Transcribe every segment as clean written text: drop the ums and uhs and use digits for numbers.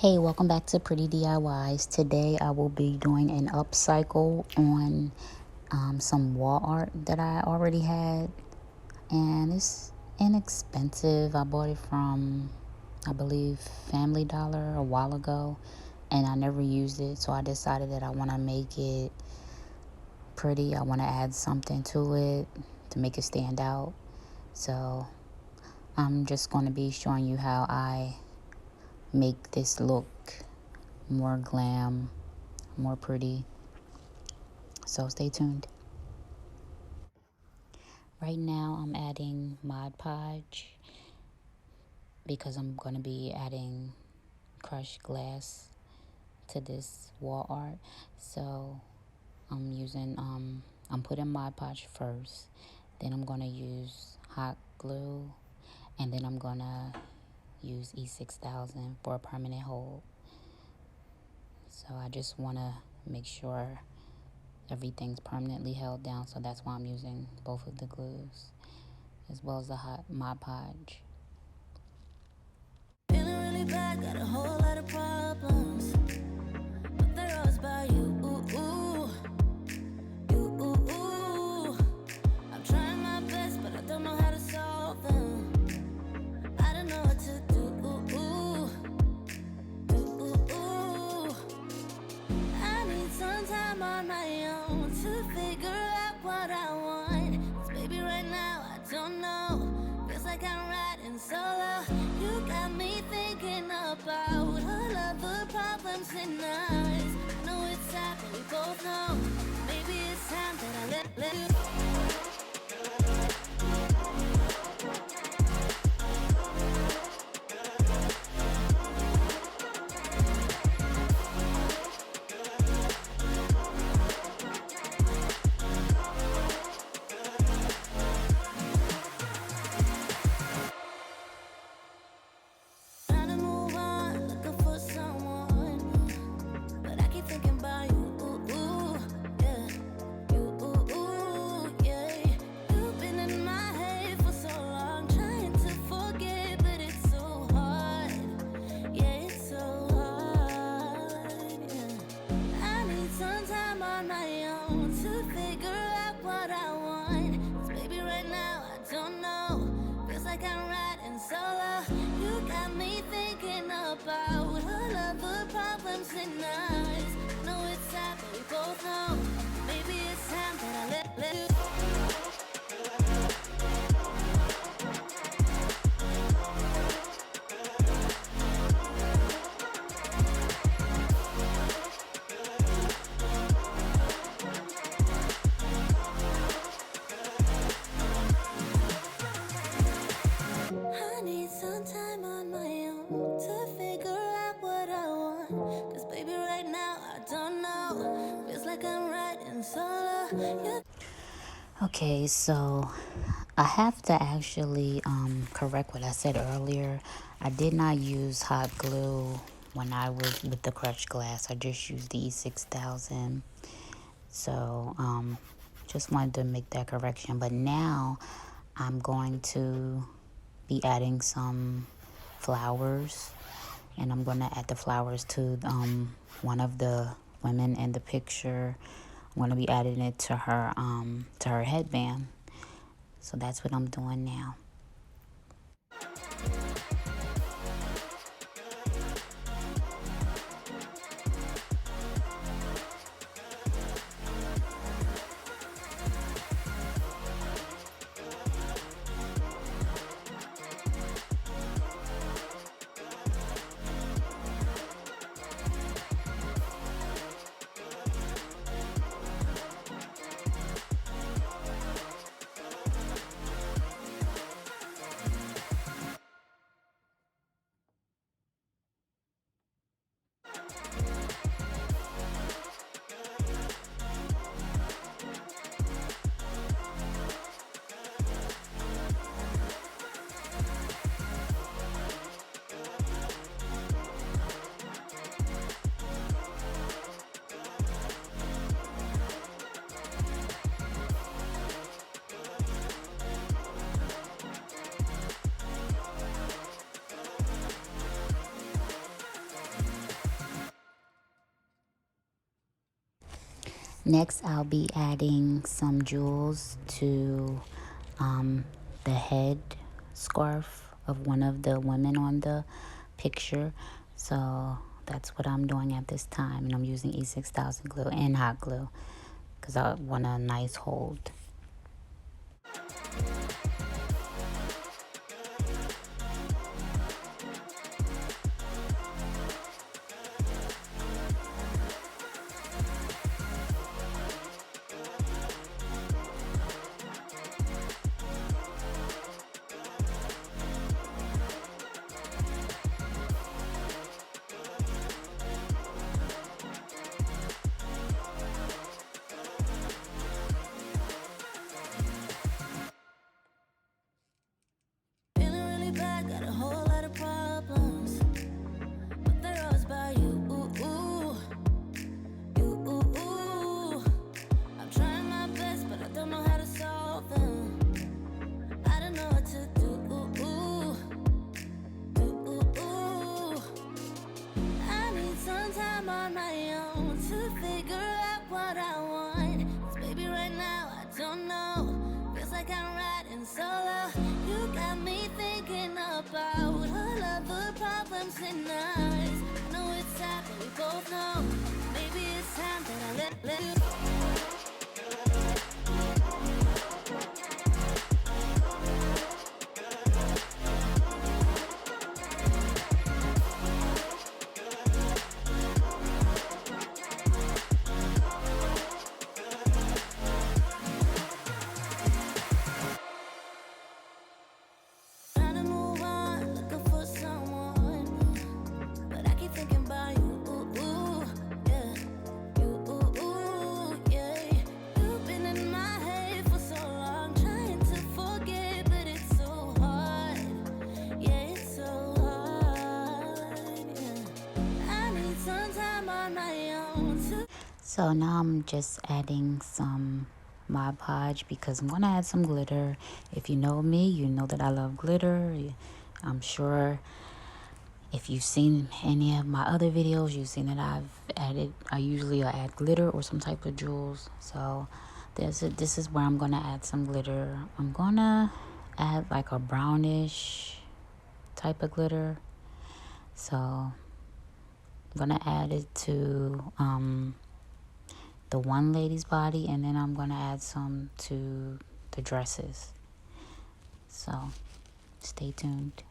Hey, welcome back to Pretty DIYs. Today I will be doing an upcycle on some wall art that I already had, and it's inexpensive. I bought it from, I believe, Family Dollar a while ago, and I never used it, so I decided that I want to make it pretty. I want to add something to it to make it stand out. So I'm just going to be showing you how I make this look more glam, more pretty. So stay tuned. Right now I'm adding Mod Podge because I'm going to be adding crushed glass to this wall art. So I'm putting Mod Podge first, then I'm going to use hot glue, and then I'm going to use E6000 for a permanent hold. So I just want to make sure everything's permanently held down, so that's why I'm using both of the glues as well as the hot Mod Podge. Feeling really bad, got a whole lot of problems, but they're always about you. I'm trying my best, but I don't know how to solve them. I don't know what to do. I need some time on my own to figure out what I want. 'Cause baby, right now I don't know. Feels like I'm riding solo. You got me thinking about all of the problems in us. I know it's sad, but we both know. Maybe it's time that I let you. Trying to move on, looking for someone, but I keep thinking about you. Yeah. Yeah. You've been in my head for so long, trying to forget, but it's so hard. Yeah, it's so hard. Yeah. I need some time on my own to figure out what I want. 'Cause baby, right now I don't know. Feels like I'm riding solo. You got me thinking about all of the problems in us. I know it's sad, but we both know. Maybe it's time that I let you. I need some time on my own to figure out what I want. 'Cause baby, right now I don't know. Feels like I'm riding solo. You. Okay, so I have to actually correct what I said earlier. I did not use hot glue when I was with the crushed glass. I just used the E6000. So just wanted to make that correction. But now I'm going to be adding some flowers, and I'm going to add the flowers to one of the women in the picture. I'm going to be adding it to her headband. So that's what I'm doing now. Next, I'll be adding some jewels to the head scarf of one of the women on the picture. So that's what I'm doing at this time, and I'm using E6000 glue and hot glue because I want a nice hold. Feeling really bad, got a whole lot of problems, but they're all about you. I'm trying my best, but I don't know how to solve them. I don't know what to do. I need some time on my own to figure out what I want. 'Cause baby, right now I don't know. Feels like I'm riding solo. You got me thinking about all of the problems in us. I know it's sad, but we both know. Maybe it's time that I let you. Trying to move on, looking for someone, but I keep thinking about you. Yeah, yeah. You've been in my head for so long, trying to forget, but it's so hard. Yeah, it's so hard. Yeah, I need some time on my own to. So now I'm just adding some Mod Podge because I'm gonna add some glitter. If you know me, you know that I love glitter. I'm sure if you've seen any of my other videos, you've seen that I usually add glitter or some type of jewels. So this is where I'm gonna add some glitter. I'm gonna add like a brownish type of glitter. So I'm gonna add it to the one lady's body, and then I'm gonna add some to the dresses. So stay tuned.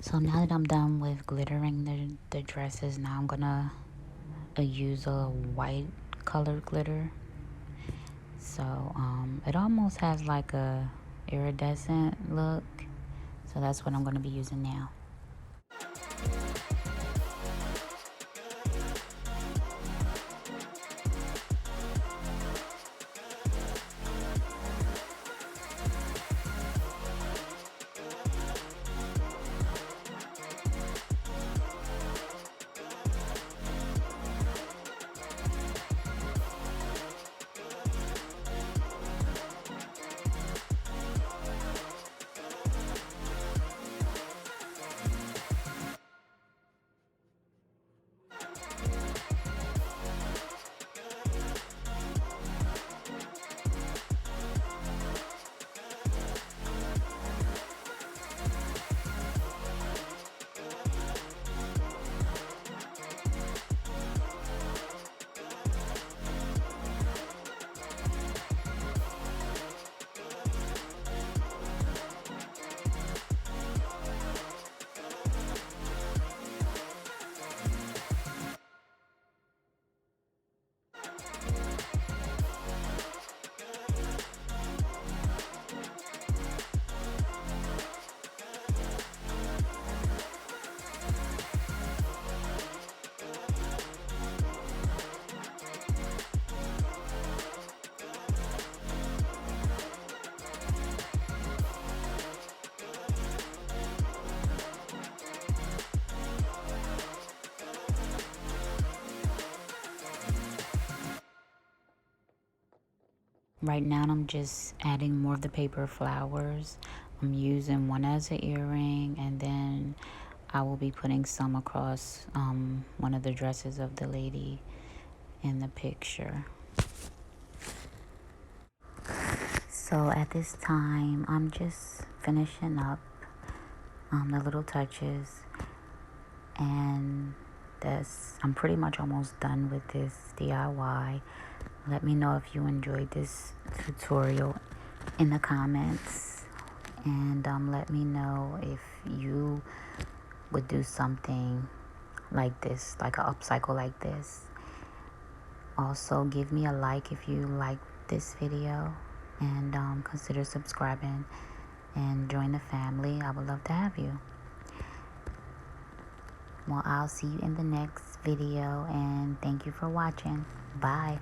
So now that I'm done with glittering the dresses, now I'm gonna use a white colored glitter. So it almost has like a iridescent look. So that's what I'm gonna be using now. Right now I'm just adding more of the paper flowers. I'm using one as an earring, and then I will be putting some across one of the dresses of the lady in the picture. So at this time, I'm just finishing up the little touches, and I'm pretty much almost done with this DIY. Let me know if you enjoyed this tutorial in the comments, and let me know if you would do something like this, like an upcycle like this. Also, give me a like if you like this video, and consider subscribing and join the family. I would love to have you. Well, I'll see you in the next video, and thank you for watching. Bye.